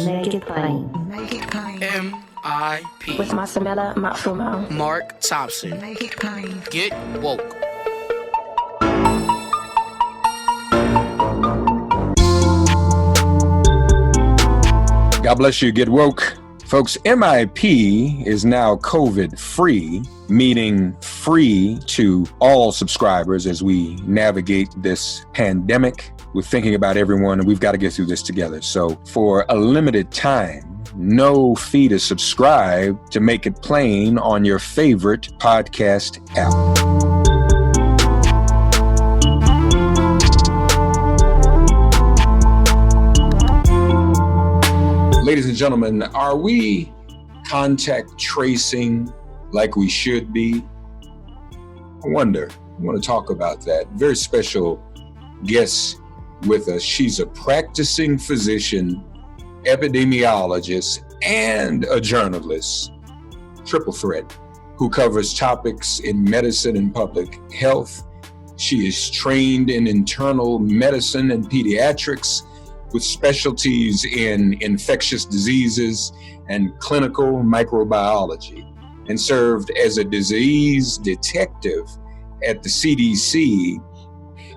Make it plain. Make it plain. M.I.P. With Masamela Matfumo. Mark Thompson. Make it plain. Get woke. God bless you. Get woke. Folks, MIP is now COVID-free, meaning free to all subscribers as we navigate this pandemic. We're thinking about everyone, and we've got to get through this together. So for a limited time, no fee to subscribe to Make It Plain on your favorite podcast app. Ladies and gentlemen, are we contact tracing like we should be? I wonder. I want to talk about that. Very special guest with us. She's a practicing physician, epidemiologist, and a journalist, triple threat, who covers topics in medicine and public health. She is trained in internal medicine and pediatrics, with specialties in infectious diseases and clinical microbiology, and served as a disease detective at the CDC.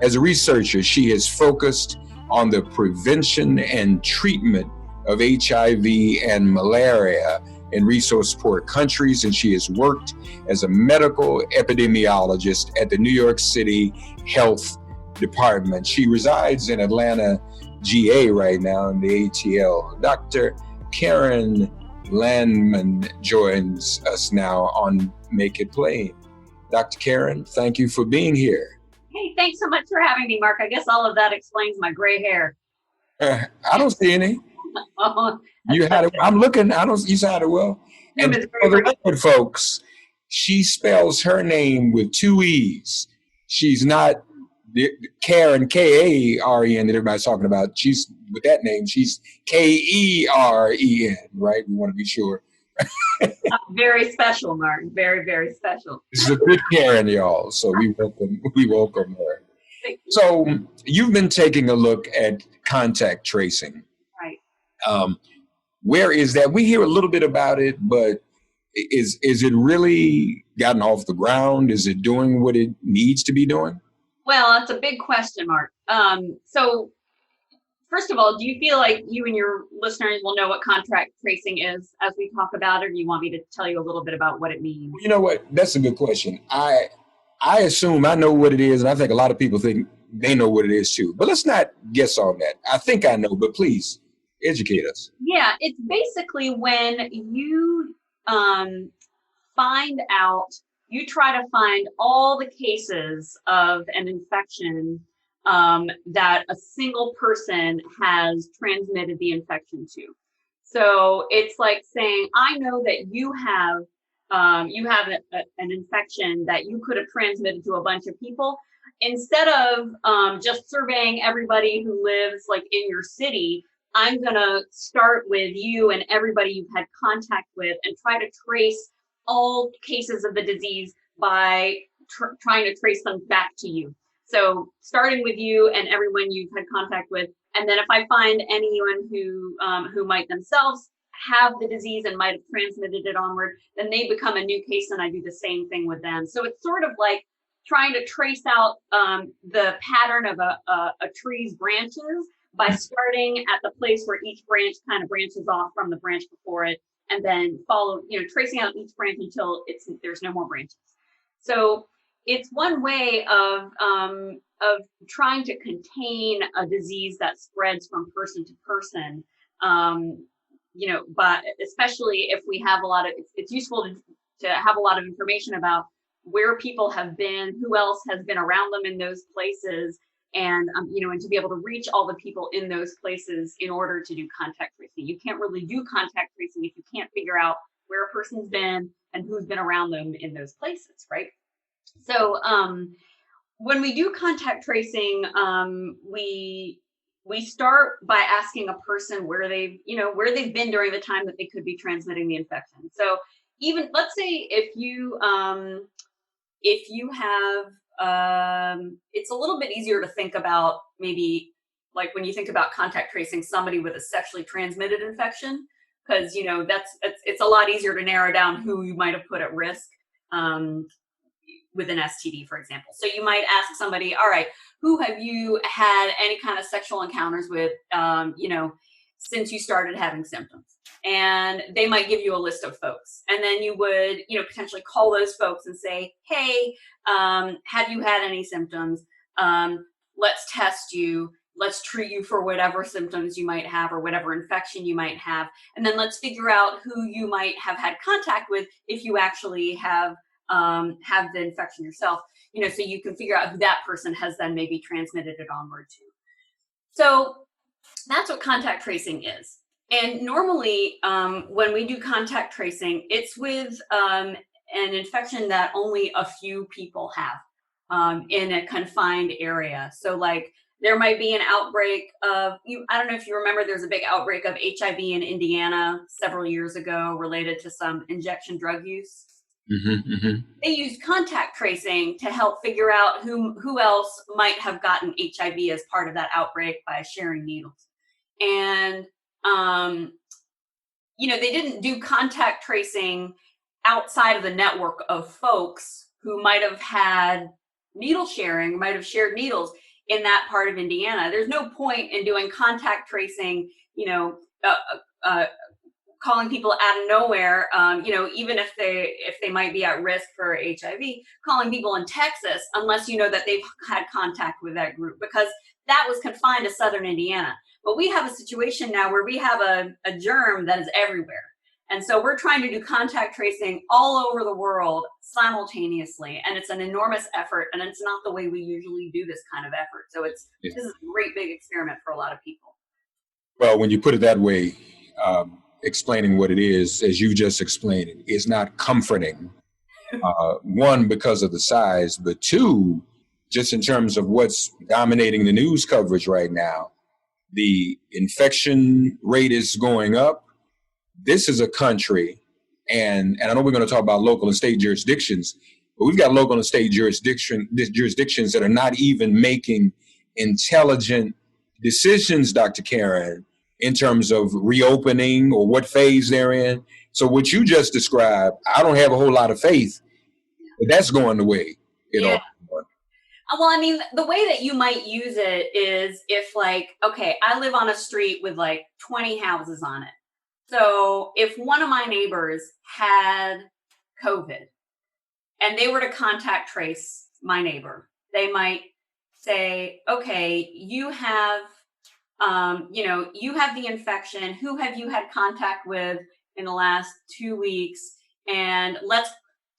As a researcher, she has focused on the prevention and treatment of HIV and malaria in resource-poor countries, and she has worked as a medical epidemiologist at the New York City Health Department. She resides in Atlanta, GA right now in the ATL. Dr. Keren Landman joins us now on Make It Plain. Dr. Keren, thank you for being here. Hey, thanks so much for having me, Mark. I guess all of that explains my gray hair. I don't see any. Oh, You had it. I'm looking. You said it well. And for the record, folks, she spells her name with two E's. She's not Karen, K-A-R-E-N, that everybody's talking about. She's, with that name, she's K-E-R-E-N, right? We want to be sure. Very special, Mark. Very, very special. This is a good Karen, y'all. So we welcome her. So you've been taking a look at contact tracing. Right. Where is that? We hear a little bit about it, but is it really gotten off the ground? Is it doing what it needs to be doing? Well, that's a big question, Mark. So first of all, do you feel like you and your listeners will know what contact tracing is as we talk about it, or do you want me to tell you a little bit about what it means? You know what? That's a good question. I assume I know what it is, and I think a lot of people think they know what it is too. But let's not guess on that. I think I know, but please educate us. Yeah, it's basically when you you try to find all the cases of an infection that a single person has transmitted the infection to. So it's like saying, I know that you have an infection that you could have transmitted to a bunch of people. Instead of just surveying everybody who lives like in your city, I'm going to start with you and everybody you've had contact with and try to trace all cases of the disease by trying to trace them back to you. So starting with you and everyone you've had contact with, and then if I find anyone who might themselves have the disease and might have transmitted it onward, then they become a new case, and I do the same thing with them. So it's sort of like trying to trace out the pattern of a tree's branches by starting at the place where each branch kind of branches off from the branch before it, and then tracing out each branch until there's no more branches. So it's one way of trying to contain a disease that spreads from person to person. But especially if we have it's useful to have a lot of information about where people have been, who else has been around them in those places, and and to be able to reach all the people in those places in order to do contact tracing. You can't really do contact tracing if you can't figure out where a person's been and who's been around them in those places, right? So when we do contact tracing, we start by asking a person where they've been during the time that they could be transmitting the infection. So even let's say if you have it's a little bit easier to think about maybe like when you think about contact tracing somebody with a sexually transmitted infection, because it's a lot easier to narrow down who you might have put at risk with an STD, for example. So you might ask somebody, all right, who have you had any kind of sexual encounters with, since you started having symptoms? And they might give you a list of folks. And then you would, potentially call those folks and say, hey, have you had any symptoms? Let's test you. Let's treat you for whatever symptoms you might have or whatever infection you might have. And then let's figure out who you might have had contact with if you actually have the infection yourself, so you can figure out who that person has then maybe transmitted it onward to. So that's what contact tracing is. And normally when we do contact tracing, it's with an infection that only a few people have in a confined area. So like there might be an outbreak of, I don't know if you remember, there's a big outbreak of HIV in Indiana several years ago related to some injection drug use. Mm-hmm, mm-hmm. They used contact tracing to help figure out who else might have gotten HIV as part of that outbreak by sharing needles. And, they didn't do contact tracing outside of the network of folks who might have had needle sharing, might have shared needles in that part of Indiana. There's no point in doing contact tracing, calling people out of nowhere, even if they might be at risk for HIV, calling people in Texas, unless you know that they've had contact with that group, because that was confined to Southern Indiana. But we have a situation now where we have a germ that is everywhere. And so we're trying to do contact tracing all over the world simultaneously. And it's an enormous effort. And it's not the way we usually do this kind of effort. So this is a great big experiment for a lot of people. Well, when you put it that way, explaining what it is, as you just explained it, is not comforting. One, because of the size, but two, just in terms of what's dominating the news coverage right now. The infection rate is going up. This is a country, and I know we're going to talk about local and state jurisdictions, but we've got local and state jurisdictions that are not even making intelligent decisions, Dr. Keren, in terms of reopening or what phase they're in. So what you just described, I don't have a whole lot of faith that that's going the way it ought to go. Well, I mean, the way that you might use it is if I live on a street with 20 houses on it. So if one of my neighbors had COVID and they were to contact trace my neighbor, they might say, okay, you have the infection. Who have you had contact with in the last 2 weeks? And let's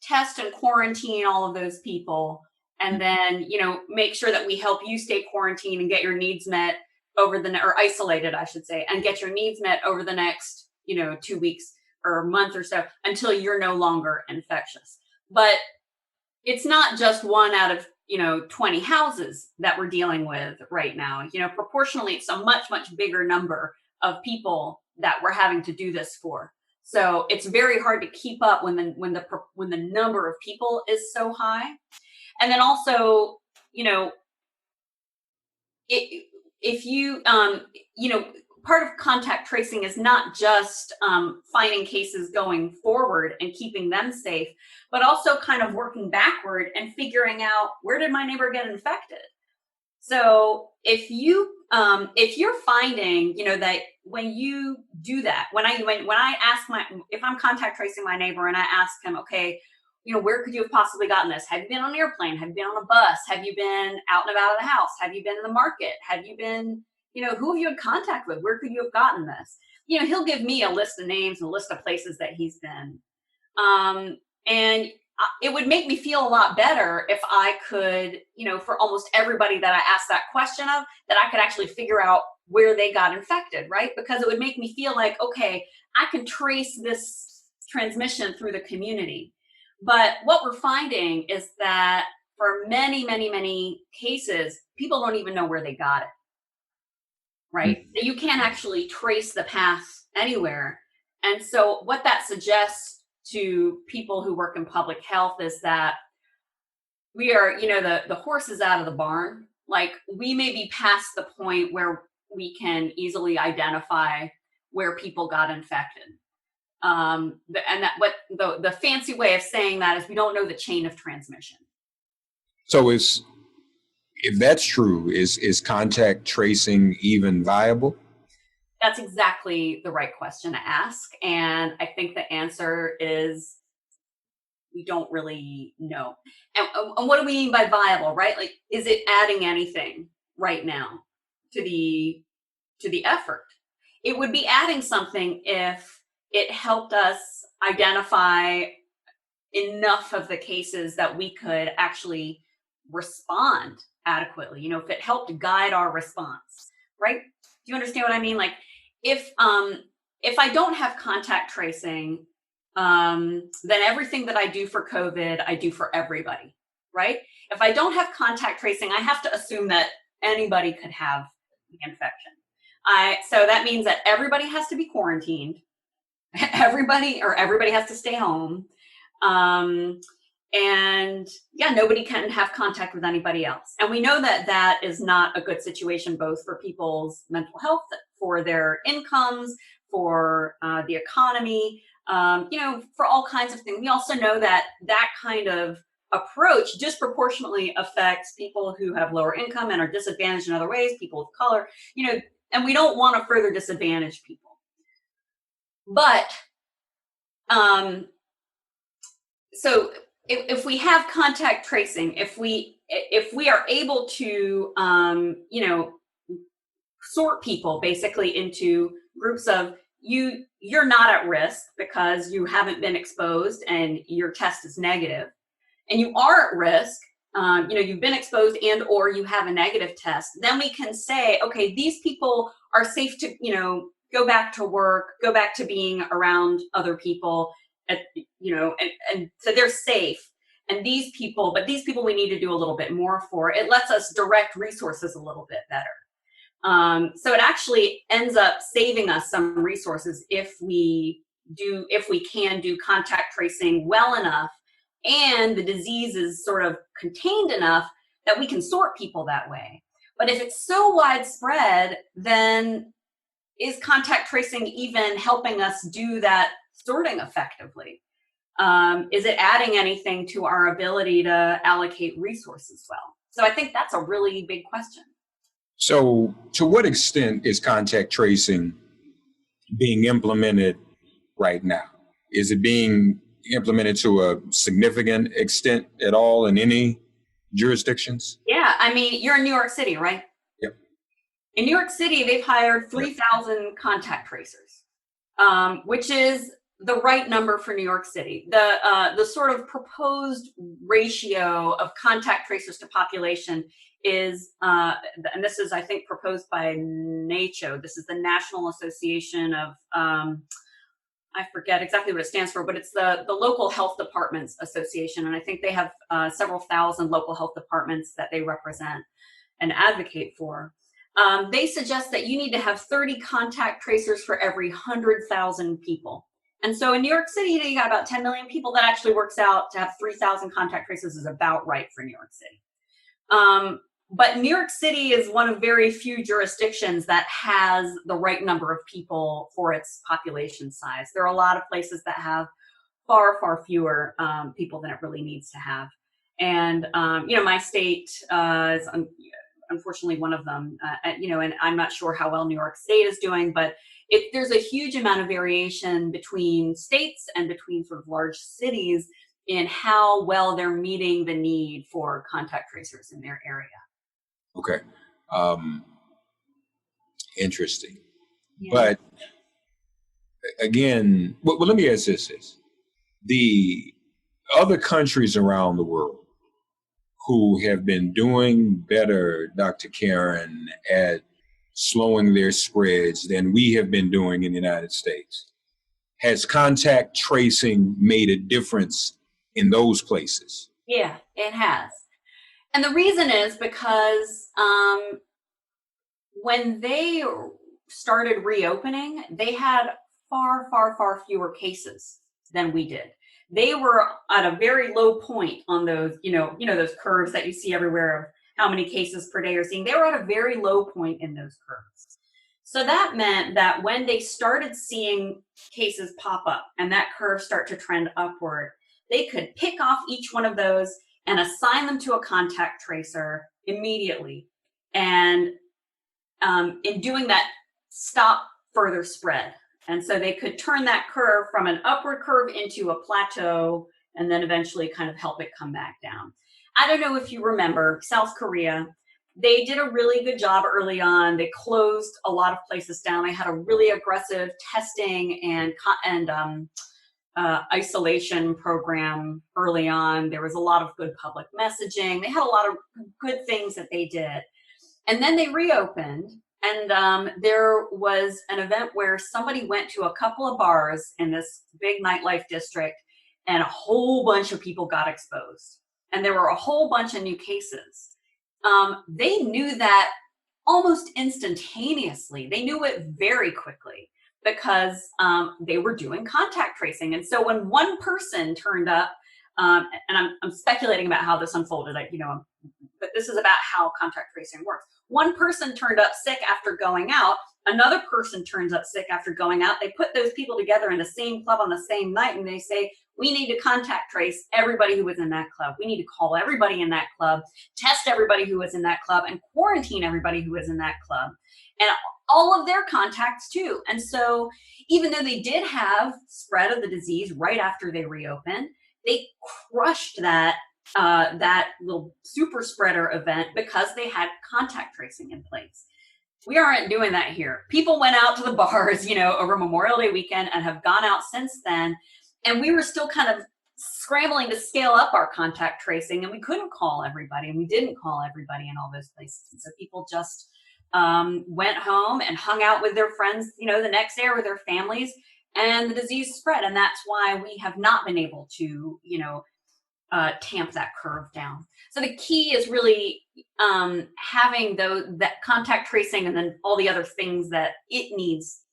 test and quarantine all of those people. And then, make sure that we help you stay quarantined and get your needs met or isolated, I should say, and get your needs met over the next, 2 weeks or a month or so until you're no longer infectious. But it's not just one out of, 20 houses that we're dealing with right now. Proportionally, it's a much, much bigger number of people that we're having to do this for. So it's very hard to keep up when the number of people is so high. And then also, if you, part of contact tracing is not just finding cases going forward and keeping them safe, but also kind of working backward and figuring out, where did my neighbor get infected? So if you're finding, that when you do that, when I ask if I'm contact tracing my neighbor and I ask him, okay, where could you have possibly gotten this? Have you been on an airplane? Have you been on a bus? Have you been out and about of the house? Have you been in the market? Have you been, who have you had contact with? Where could you have gotten this? He'll give me a list of names and a list of places that he's been. And it would make me feel a lot better if I could, for almost everybody that I asked that question of, that I could actually figure out where they got infected, right? Because it would make me feel like, okay, I can trace this transmission through the community. But what we're finding is that for many, many, many cases, people don't even know where they got it, right? Mm-hmm. So you can't actually trace the path anywhere. And so what that suggests to people who work in public health is that we are, the horse is out of the barn. like we may be past the point where we can easily identify where people got infected. And that what the fancy way of saying that is we don't know the chain of transmission. So if that's true, is contact tracing even viable? That's exactly the right question to ask. And I think the answer is we don't really know. And what do we mean by viable, right? Like, is it adding anything right now to the effort? It would be adding something if it helped us identify enough of the cases that we could actually respond adequately. You know, if it helped guide our response, right? Do you understand what I mean? Like, if I don't have contact tracing, then everything that I do for COVID, I do for everybody, right? If I don't have contact tracing, I have to assume that anybody could have the infection. So that means that everybody has to be quarantined. Everybody has to stay home. And yeah, nobody can have contact with anybody else. And we know that that is not a good situation, both for people's mental health, for their incomes, for the economy, you know, for all kinds of things. We also know that that kind of approach disproportionately affects people who have lower income and are disadvantaged in other ways, people of color, you know, and we don't want to further disadvantage people. But so if we have contact tracing, if we are able to you know, sort people basically into groups of you're not at risk because you haven't been exposed and your test is negative, and you are at risk, you know, you've been exposed and or you have a negative test, then we can say, okay, these people are safe to, you know, go back to work, go back to being around other people, you know, and so they're safe. And these people we need to do a little bit more for. It lets us direct resources a little bit better. So it actually ends up saving us some resources if we can do contact tracing well enough and the disease is sort of contained enough that we can sort people that way. But if it's so widespread, then is contact tracing even helping us do that sorting effectively? Is it adding anything to our ability to allocate resources well? So I think that's a really big question. So to what extent is contact tracing being implemented right now? Is it being implemented to a significant extent at all in any jurisdictions? Yeah, I mean, you're in New York City, right? Yep. In New York City, they've hired 3,000 contact tracers, which is the right number for New York City. The sort of proposed ratio of contact tracers to population is, and this is, I think, proposed by NACHO. This is the National Association of, I forget exactly what it stands for, but it's the Local Health Departments Association. And I think they have several thousand local health departments that they represent and advocate for. They suggest that you need to have 30 contact tracers for every 100,000 people. And so in New York City, you got about 10 million people. That actually works out to have 3,000 contact tracers is about right for New York City. But New York City is one of very few jurisdictions that has the right number of people for its population size. There are a lot of places that have far, far fewer people than it really needs to have. And, you know, my state is unfortunately one of them, you know, and I'm not sure how well New York State is doing, but there's a huge amount of variation between states and between sort of large cities in how well they're meeting the need for contact tracers in their area. Okay. Interesting. Yeah. But again, well, let me ask this. The other countries around the world who have been doing better, Dr. Keren, at slowing their spreads than we have been doing in the United States, has contact tracing made a difference in those places? Yeah, it has. And the reason is because when they started reopening, they had far, far, far fewer cases than we did. They were at a very low point on those, you know, those curves that you see everywhere how many cases per day you're seeing. They were at a very low point in those curves. So that meant that when they started seeing cases pop up and that curve start to trend upward, they could pick off each one of those and assign them to a contact tracer immediately. And in doing that, stop further spread. And so they could turn that curve from an upward curve into a plateau and then eventually kind of help it come back down. I don't know if you remember South Korea. They did a really good job early on. They closed a lot of places down. They had a really aggressive testing and isolation program early on. There was a lot of good public messaging. They had a lot of good things that they did. And then they reopened, and there was an event where somebody went to a couple of bars in this big nightlife district, and a whole bunch of people got exposed. And there were a whole bunch of new cases. They knew that almost instantaneously. They knew it very quickly because they were doing contact tracing. And so when one person turned up, and I'm speculating about how this unfolded, but this is about how contact tracing works. One person turned up sick after going out. Another person turns up sick after going out. They put those people together in the same club on the same night, and they say, we need to contact trace everybody who was in that club. We need to call everybody in that club, test everybody who was in that club, and quarantine everybody who was in that club. And all of their contacts too. And so even though they did have spread of the disease right after they reopened, they crushed that little super spreader event because they had contact tracing in place. We aren't doing that here. People went out to the bars, over Memorial Day weekend and have gone out since then. And we were still kind of scrambling to scale up our contact tracing, and we couldn't call everybody, and we didn't call everybody in all those places. And so people just went home and hung out with their friends, the next day or with their families, and the disease spread. And that's why we have not been able to, tamp that curve down. So the key is really having that contact tracing and then all the other things that it needs,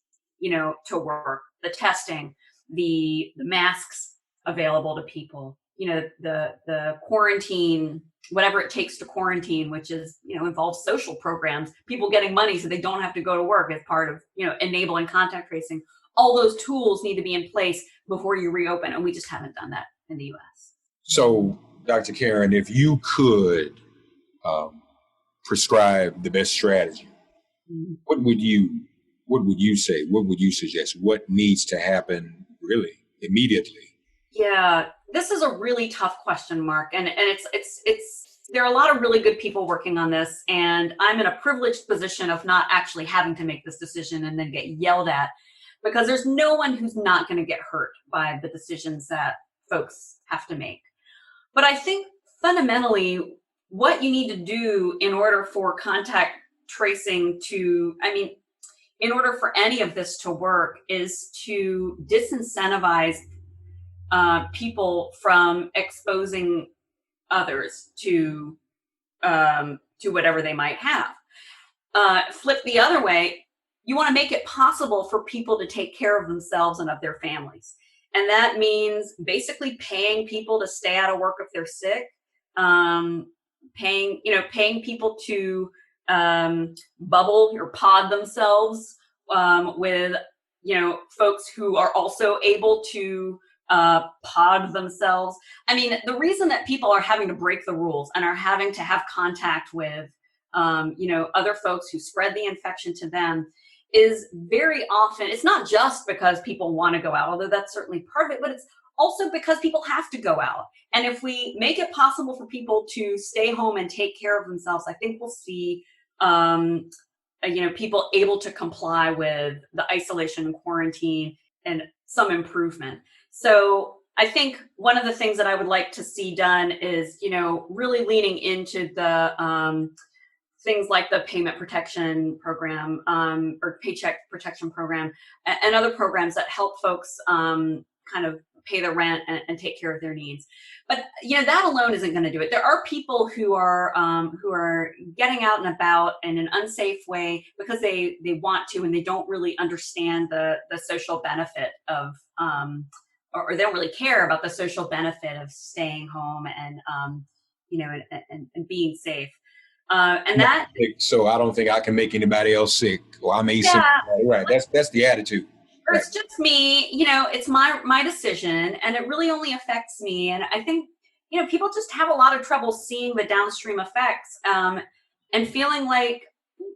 to work, the testing, the masks available to people, the quarantine, whatever it takes to quarantine, which is, involves social programs, people getting money so they don't have to go to work as part of, enabling contact tracing. All those tools need to be in place before you reopen. And we just haven't done that in the US. So, Dr. Keren, if you could prescribe the best strategy, what would you say? What would you suggest? What needs to happen really immediately? Yeah, this is a really tough question, Mark. And it's there are a lot of really good people working on this, and I'm in a privileged position of not actually having to make this decision and then get yelled at, because there's no one who's not going to get hurt by the decisions that folks have to make. But I think fundamentally what you need to do in order for contact tracing in order for any of this to work is to disincentivize people from exposing others to whatever they might have. Flip the other way, you want to make it possible for people to take care of themselves and of their families. And that means basically paying people to stay out of work if they're sick, paying people to bubble or pod themselves with, folks who are also able to pod themselves. The reason that people are having to break the rules and are having to have contact with, other folks who spread the infection to them is very often, it's not just because people want to go out, although that's certainly part of it, but it's also because people have to go out. And if we make it possible for people to stay home and take care of themselves, I think we'll see, people able to comply with the isolation and quarantine and some improvement. So I think one of the things that I would like to see done is, really leaning into the things like the payment protection program or paycheck protection program and other programs that help folks kind of pay the rent and take care of their needs. But that alone isn't going to do it. There are people who are getting out and about in an unsafe way because they want to, and they don't really understand the social benefit of or they don't really care about the social benefit of staying home and and being safe. And that, So I don't think I can make anybody else sick, or I'm asymptomatic. yeah, Right. That's the attitude. or Right. it's just me, it's my decision, and it really only affects me. And I think, people just have a lot of trouble seeing the downstream effects, and feeling like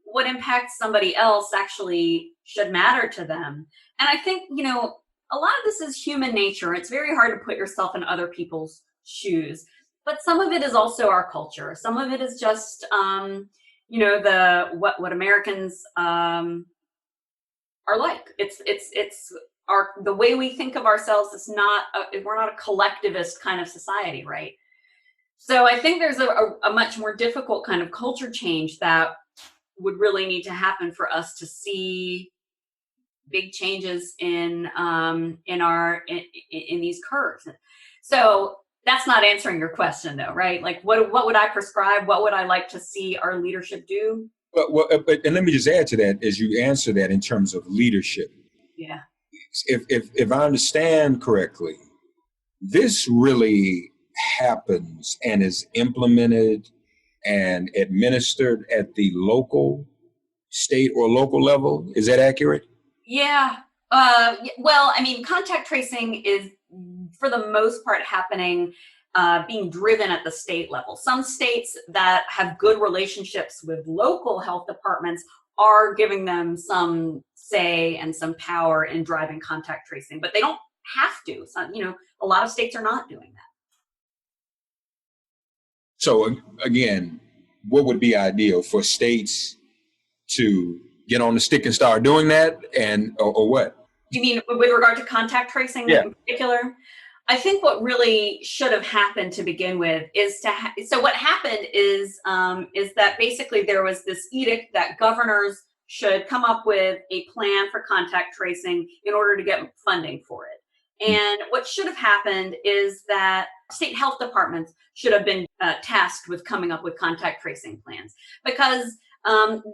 what impacts somebody else actually should matter to them. And I think, a lot of this is human nature. It's very hard to put yourself in other people's shoes, but some of it is also our culture. Some of it is just, the what Americans are like. It's the way we think of ourselves is not we're not a collectivist kind of society, right? So I think there's a much more difficult kind of culture change that would really need to happen for us to see big changes in these curves. So that's not answering your question, though, right? Like, what would I prescribe? What would I like to see our leadership do? And let me just add to that as you answer that in terms of leadership. Yeah. If I understand correctly, this really happens and is implemented and administered at the local, state, or local level. Is that accurate? Yeah. Well, I mean, contact tracing is, for the most part, happening, being driven at the state level. Some states that have good relationships with local health departments are giving them some say and some power in driving contact tracing, but they don't have to. So, a lot of states are not doing that. So again, what would be ideal for states to get on the stick and start doing that, or what? You mean with regard to contact tracing in particular? I think what really should have happened to begin with is so what happened is that basically there was this edict that governors should come up with a plan for contact tracing in order to get funding for it. And what should have happened is that state health departments should have been tasked with coming up with contact tracing plans, because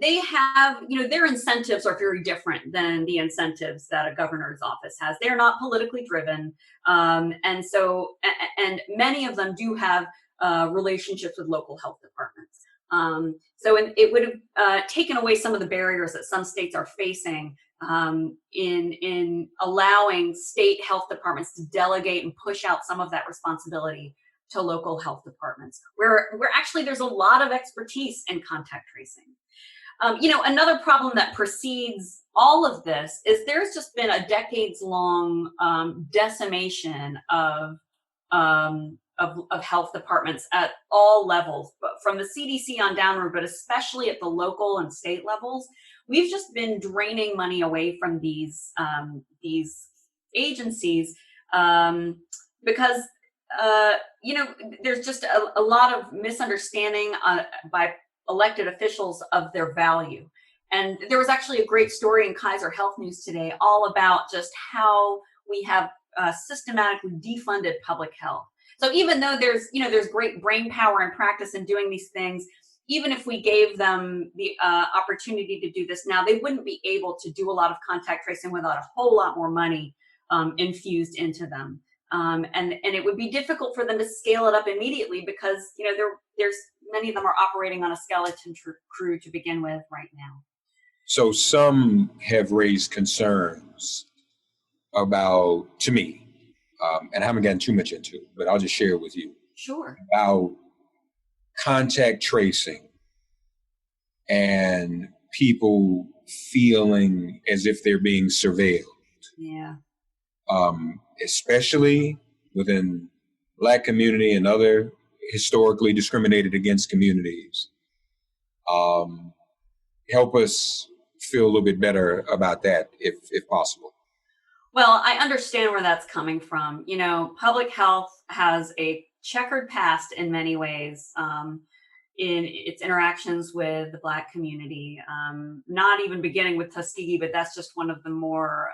they have, their incentives are very different than the incentives that a governor's office has. They're not politically driven. And many of them do have relationships with local health departments. So it would have taken away some of the barriers that some states are facing in allowing state health departments to delegate and push out some of that responsibility to local health departments, where actually there's a lot of expertise in contact tracing. Another problem that precedes all of this is there's just been a decades-long decimation of health departments at all levels, but from the CDC on downward, but especially at the local and state levels. We've just been draining money away from these agencies because there's just a lot of misunderstanding by elected officials of their value. And there was actually a great story in Kaiser Health News today all about just how we have systematically defunded public health. So even though there's great brain power and practice in doing these things, even if we gave them the opportunity to do this now, they wouldn't be able to do a lot of contact tracing without a whole lot more money infused into them. And it would be difficult for them to scale it up immediately because, there's many of them are operating on a skeleton crew to begin with right now. So some have raised concerns about, to me, and I haven't gotten too much into it, but I'll just share it with you. Sure. About contact tracing and people feeling as if they're being surveilled. Yeah. Especially within Black community and other historically discriminated against communities. Help us feel a little bit better about that, if possible. Well, I understand where that's coming from. Public health has a checkered past in many ways in its interactions with the Black community, not even beginning with Tuskegee, but that's just one of the more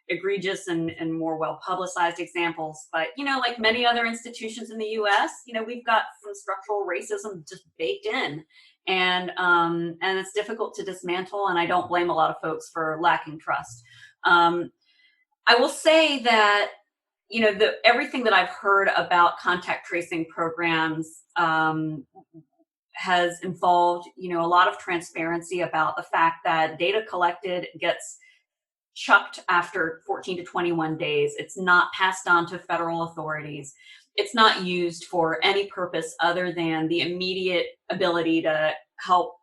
egregious and more well-publicized examples. But, like many other institutions in the U.S., we've got some structural racism just baked in. And it's difficult to dismantle, and I don't blame a lot of folks for lacking trust. I will say that, everything that I've heard about contact tracing programs has involved, a lot of transparency about the fact that data collected gets chucked after 14 to 21 days. It's not passed on to federal authorities. It's not used for any purpose other than the immediate ability to help,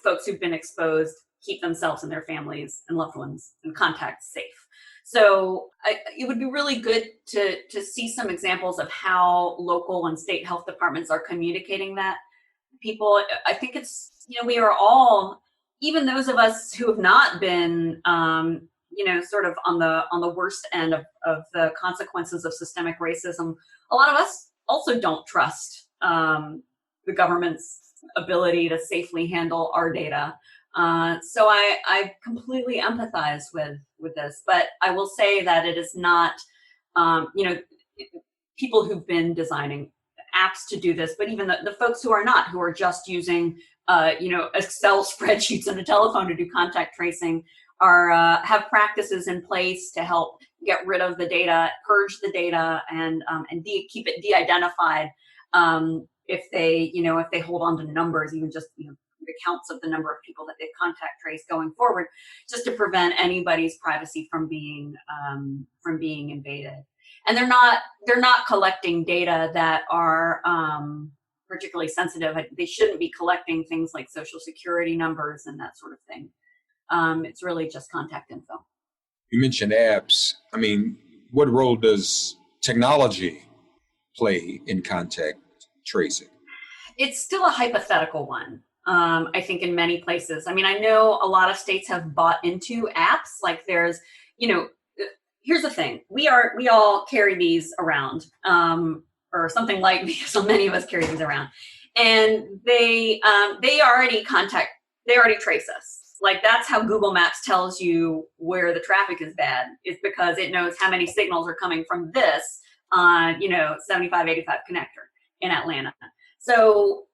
folks who've been exposed keep themselves and their families and loved ones and contacts safe. So it would be really good to see some examples of how local and state health departments are communicating that to people. I think it's, we are all, even those of us who have not been, sort of on the worst end of the consequences of systemic racism, a lot of us also don't trust the government's ability to safely handle our data. So I completely empathize with this, but I will say that it is not, people who've been designing apps to do this, but even the folks who are not, who are just using, Excel spreadsheets and a telephone to do contact tracing, are have practices in place to help get rid of the data, purge the data, and keep it de-identified if they hold on to numbers, even just the counts of the number of people that they contact trace going forward, just to prevent anybody's privacy from being invaded. And they're not collecting data that are particularly sensitive. They shouldn't be collecting things like social security numbers and that sort of thing. It's really just contact info. You mentioned apps. I mean, what role does technology play in contact tracing? It's still a hypothetical one. I think in many places. I mean, I know a lot of states have bought into apps. Like there's, here's the thing. We all carry these around, or something like these. So many of us carry these around, and they already trace us. Like that's how Google Maps tells you where the traffic is bad. It's because it knows how many signals are coming from this on, 7585 connector in Atlanta. So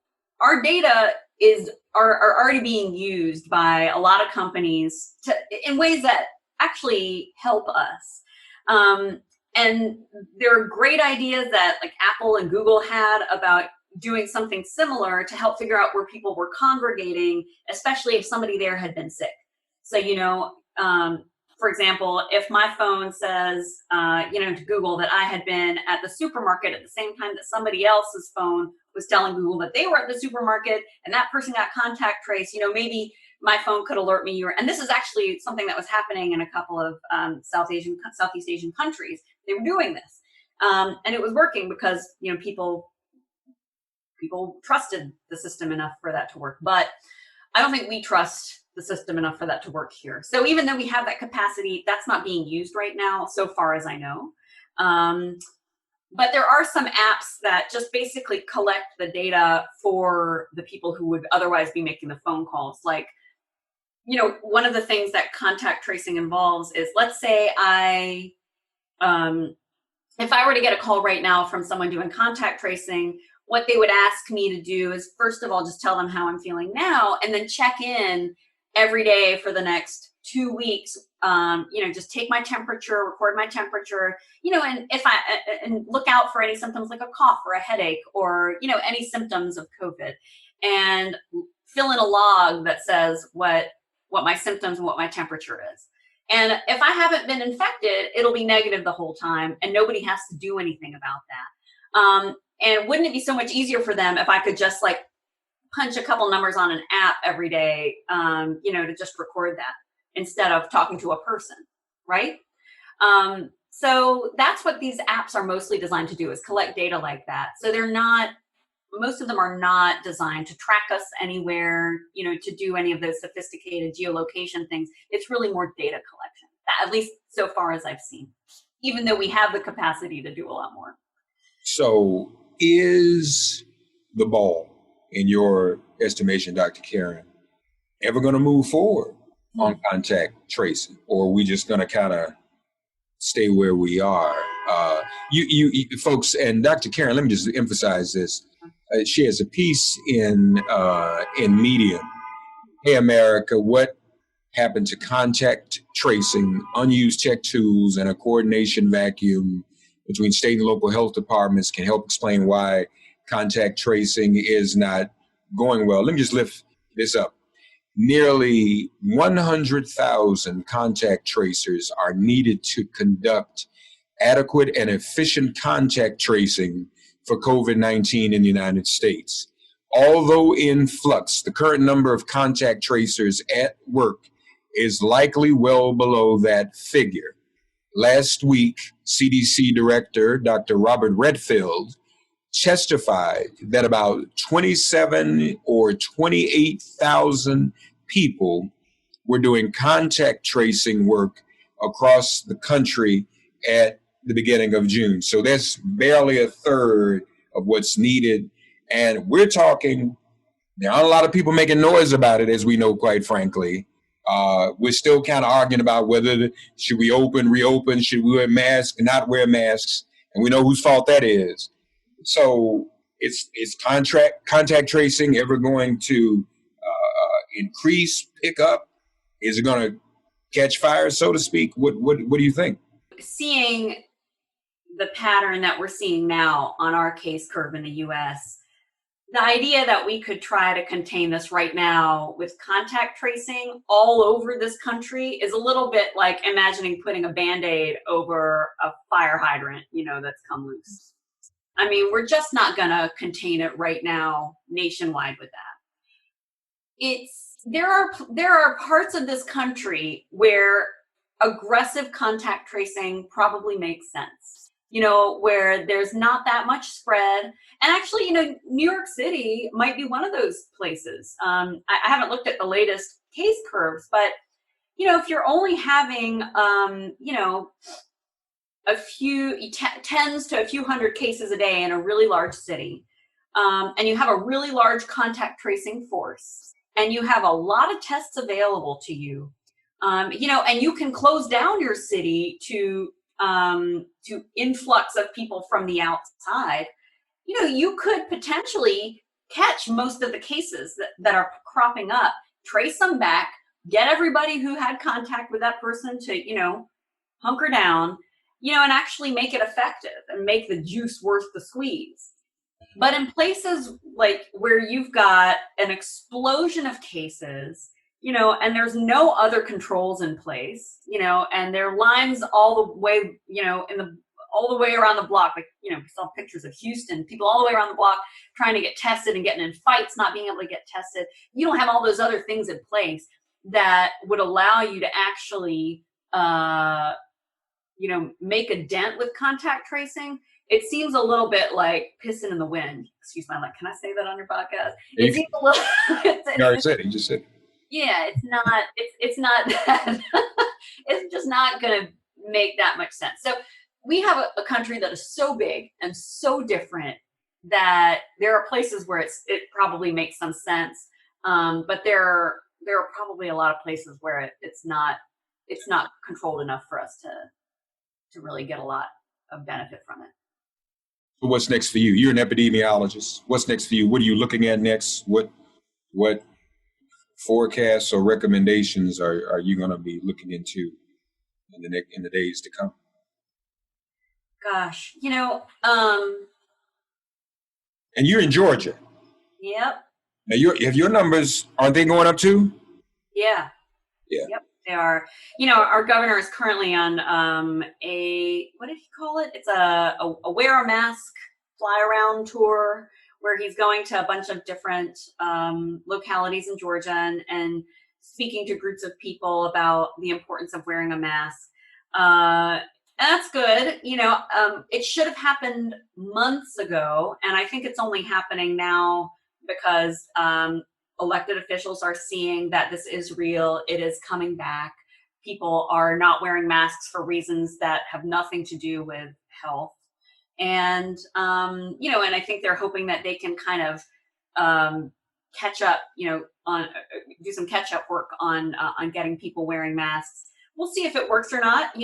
our data are already being used by a lot of companies in ways that actually help us. And there are great ideas that like Apple and Google had about doing something similar to help figure out where people were congregating, especially if somebody there had been sick. So, for example, if my phone says, to Google that I had been at the supermarket at the same time that somebody else's phone was telling Google that they were at the supermarket and that person got contact traced, maybe my phone could alert me. And this is actually something that was happening in a couple of Southeast Asian countries. They were doing this. And it was working because, people trusted the system enough for that to work. But I don't think we trust the system enough for that to work here. So even though we have that capacity, that's not being used right now, so far as I know. But there are some apps that just basically collect the data for the people who would otherwise be making the phone calls. Like, one of the things that contact tracing involves is, let's say if I were to get a call right now from someone doing contact tracing, what they would ask me to do is, first of all, just tell them how I'm feeling now, and then check in every day for the next 2 weeks. Just take my temperature, record my temperature, and and look out for any symptoms like a cough or a headache or, any symptoms of COVID, and fill in a log that says what my symptoms and what my temperature is. And if I haven't been infected, it'll be negative the whole time, and nobody has to do anything about that. And wouldn't it be so much easier for them if I could just like punch a couple numbers on an app every day, to just record that instead of talking to a person, right? So that's what these apps are mostly designed to do, is collect data like that. So most of them are not designed to track us anywhere, to do any of those sophisticated geolocation things. It's really more data collection, at least so far as I've seen, even though we have the capacity to do a lot more. So is the ball, in your estimation, Dr. Keren, ever going to move forward on contact tracing, or are we just going to kind of stay where we are? You folks, and Dr. Keren, let me just emphasize this. She has a piece in Medium. Hey, America, what happened to contact tracing, unused tech tools, and a coordination vacuum between state and local health departments can help explain why contact tracing is not going well. Let me just lift this up. Nearly 100,000 contact tracers are needed to conduct adequate and efficient contact tracing for COVID-19 in the United States. Although in flux, the current number of contact tracers at work is likely well below that figure. Last week, CDC Director Dr. Robert Redfield testified that about 27 or 28,000 people were doing contact tracing work across the country at the beginning of June. So that's barely a third of what's needed. And we're talking, there aren't a lot of people making noise about it, as we know, quite frankly. We're still kind of arguing about whether should we reopen, should we wear masks, not wear masks, and we know whose fault that is. So is contact tracing ever going to increase, pick up? Is it going to catch fire, so to speak? What do you think? Seeing the pattern that we're seeing now on our case curve in the U.S., the idea that we could try to contain this right now with contact tracing all over this country is a little bit like imagining putting a Band-Aid over a fire hydrant, that's come loose. I mean, we're just not going to contain it right now nationwide with that. There are parts of this country where aggressive contact tracing probably makes sense, where there's not that much spread. And actually, New York City might be one of those places. I haven't looked at the latest case curves, but, if you're only having, a few tens to a few hundred cases a day in a really large city, and you have a really large contact tracing force, and you have a lot of tests available to you, and you can close down your city to influx of people from the outside, you could potentially catch most of the cases that are cropping up, trace them back, get everybody who had contact with that person to, hunker down, and actually make it effective and make the juice worth the squeeze. But in places like where you've got an explosion of cases, and there's no other controls in place, and there are lines all the way, all the way around the block. Like, we saw pictures of Houston, people all the way around the block trying to get tested and getting in fights, not being able to get tested. You don't have all those other things in place that would allow you to actually, make a dent with contact tracing. It seems a little bit like pissing in the wind. Excuse my language. Can I say that on your podcast? It seems a little. You already said it. You just said it. Yeah, it's not. It's not that. It's just not going to make that much sense. So we have a country that is so big and so different that there are places where it probably makes some sense, but there are probably a lot of places where it's not controlled enough for us to really get a lot of benefit from it. So what's next for you? You're an epidemiologist. What's next for you? What are you looking at next? What forecasts or recommendations are you going to be looking into in the days to come? Gosh, and you're in Georgia. Yep. Now your numbers, aren't they going up too? Yeah. Yeah. Yep. They are. Our governor is currently on what did he call it? It's a wear a mask, fly around tour where he's going to a bunch of different localities in Georgia and speaking to groups of people about the importance of wearing a mask. And that's good. It should have happened months ago, and I think it's only happening now because elected officials are seeing that this is real. It is coming back. People are not wearing masks for reasons that have nothing to do with health. And, and I think they're hoping that they can kind of catch up, do some catch up work on getting people wearing masks. We'll see if it works or not.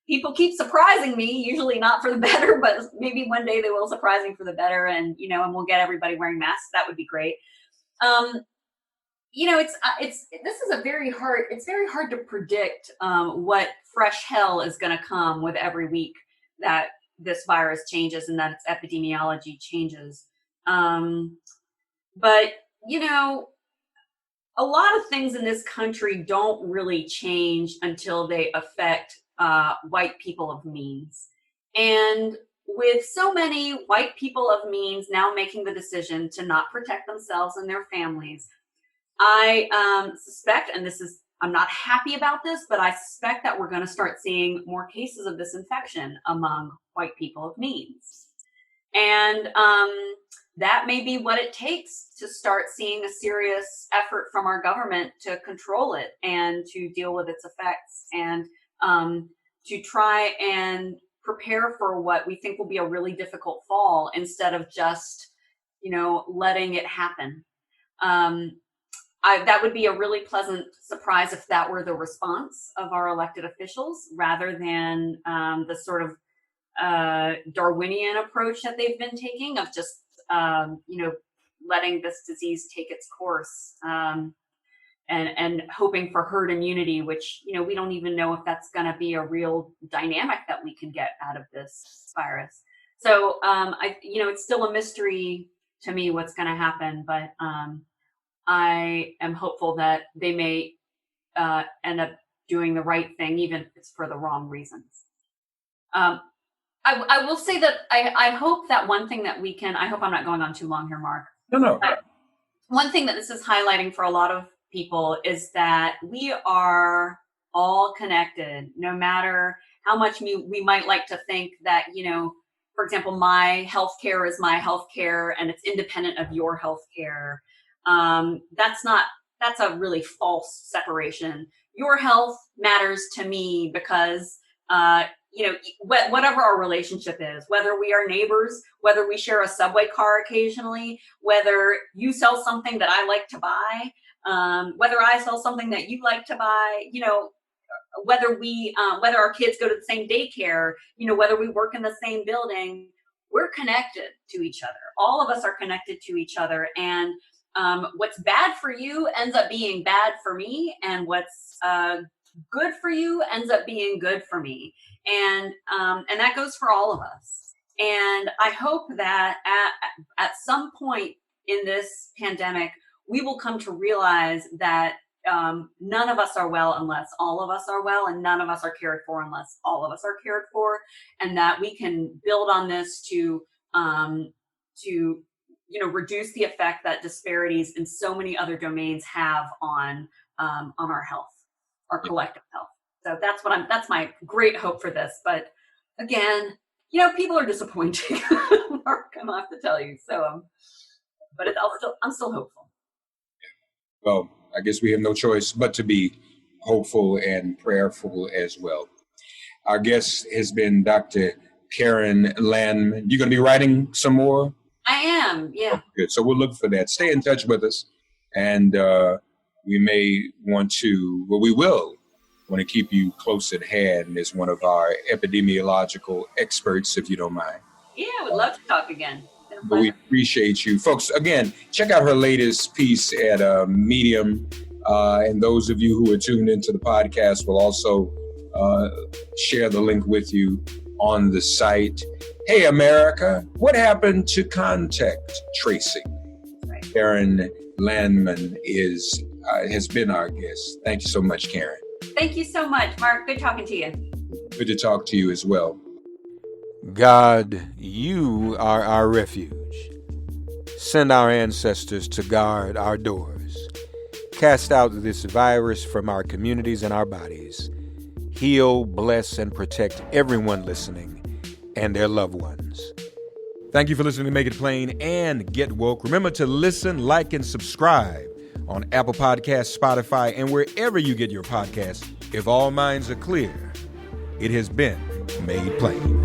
People keep surprising me, usually not for the better, but maybe one day they will surprise me for the better, and and we'll get everybody wearing masks. That would be great. It's very hard to predict what fresh hell is going to come with every week that this virus changes and that its epidemiology changes. But, a lot of things in this country don't really change until they affect white people of means. And with so many white people of means now making the decision to not protect themselves and their families, I suspect, and I'm not happy about this, but I suspect that we're going to start seeing more cases of this infection among white people of means. And that may be what it takes to start seeing a serious effort from our government to control it and to deal with its effects, and to try and prepare for what we think will be a really difficult fall instead of just, letting it happen. That would be a really pleasant surprise if that were the response of our elected officials, rather than the sort of Darwinian approach that they've been taking of just, letting this disease take its course, and hoping for herd immunity, which, we don't even know if that's going to be a real dynamic that we can get out of this virus. So, it's still a mystery to me what's going to happen, but I am hopeful that they may end up doing the right thing, even if it's for the wrong reasons. I will say that I hope that one thing that I hope I'm not going on too long here, Mark. No. One thing that this is highlighting for a lot of people is that we are all connected, no matter how much we might like to think that, for example, my healthcare is my healthcare and it's independent of your healthcare. That's a really false separation. Your health matters to me because, whatever our relationship is, whether we are neighbors, whether we share a subway car occasionally, whether you sell something that I like to buy, whether I sell something that you like to buy, whether our kids go to the same daycare, whether we work in the same building, we're connected to each other. All of us are connected to each other. And what's bad for you ends up being bad for me, and what's good for you ends up being good for me. And that goes for all of us. And I hope that at some point in this pandemic, we will come to realize that none of us are well unless all of us are well, and none of us are cared for unless all of us are cared for, and that we can build on this to reduce the effect that disparities in so many other domains have on our health, our collective health. So that's my great hope for this. But again, people are disappointing. Mark, I'm gonna have to tell you. So, but I'm still hopeful. Well, I guess we have no choice but to be hopeful and prayerful as well. Our guest has been Dr. Keren Landman. You're going to be writing some more? I am, yeah. Oh, good. So we'll look for that. Stay in touch with us. And we will want to keep you close at hand as one of our epidemiological experts, if you don't mind. Yeah, I would love to talk again. But we appreciate you. Folks, again, check out her latest piece at Medium. And those of you who are tuned into the podcast will also share the link with you on the site. Hey, America, what happened to contact tracing? Right. Keren Landman has been our guest. Thank you so much, Keren. Thank you so much, Mark. Good talking to you. Good to talk to you as well. God, you are our refuge. Send our ancestors to guard our doors. Cast out this virus from our communities and our bodies. Heal, bless, and protect everyone listening and their loved ones. Thank you for listening to Make It Plain and Get Woke. Remember to listen, like, and subscribe on Apple Podcasts, Spotify, and wherever you get your podcasts. If all minds are clear, it has been made plain.